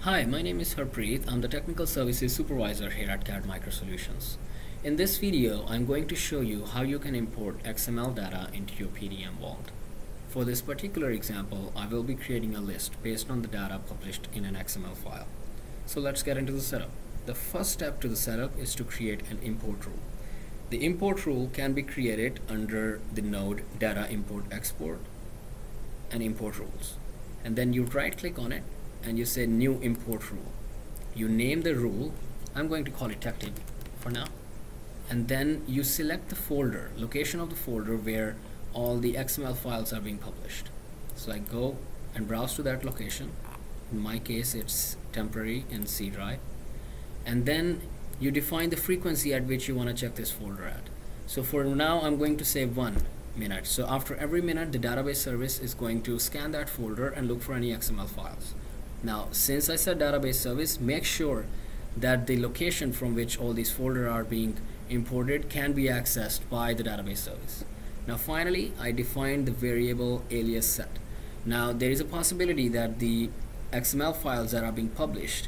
Hi, my name is Harpreet. I'm the Technical Services Supervisor here at CAD Micro Solutions. In this video, I'm going to show you how you can import XML data into your PDM Vault. For this particular example, I will be creating a list based on the data published in an XML file. So let's get into the setup. The first step to the setup is to create an import rule. The import rule can be created under the node Data Import Export and Import Rules. And then you right click on it and you say new import rule. You name the rule. I'm going to call it TechTip for now. And then you select the folder, location of the folder where all the XML files are being published. So I go and browse to that location. In my case, it's temporary in C drive. And then you define the frequency at which you want to check this folder at. So for now, I'm going to say 1 minute. So after every minute, the database service is going to scan that folder and look for any XML files. Now, since I said database service, make sure that the location from which all these folders are being imported can be accessed by the database service. Now finally, I defined the variable alias set. Now there is a possibility that the XML files that are being published,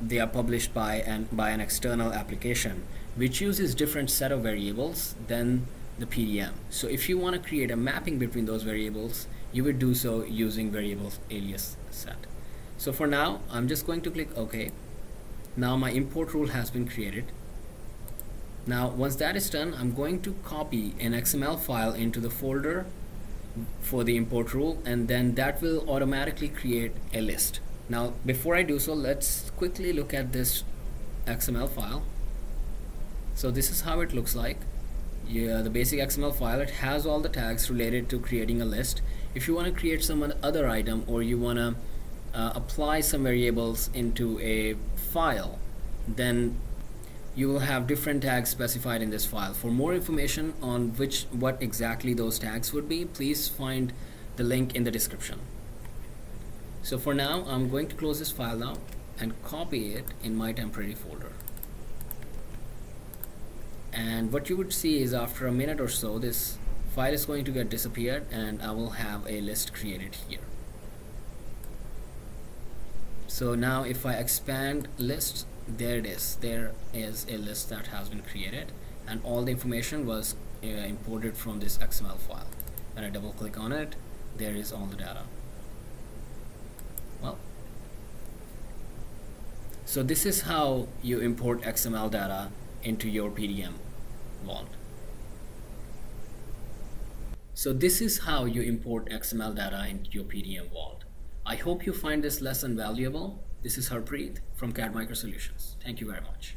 they are published by an external application which uses different set of variables than the PDM. So if you want to create a mapping between those variables, you would do so using variables alias set. So for now, I'm just going to click OK. Now my import rule has been created. Now once that is done, I'm going to copy an XML file into the folder for the import rule, and then that will automatically create a list. Now before I do so, let's quickly look at this XML file. So this is how it looks like. The basic XML file, it has all the tags related to creating a list. If you want to create some other item, or you want to apply some variables into a file, then you will have different tags specified in this file. For more information on what exactly those tags would be, please find the link in the description. So for now, I'm going to close this file now and copy it in my temporary folder. And what you would see is after a minute or so, this file is going to get disappeared and I will have a list created here. So now if I expand list, there it is. There is a list that has been created and all the information was imported from this XML file. When I double click on it, there is all the data. Well, so this is how you import XML data into your PDM Vault. So this is how you import XML data into your PDM Vault. I hope you find this lesson valuable. This is Harpreet from CAD Micro Solutions. Thank you very much.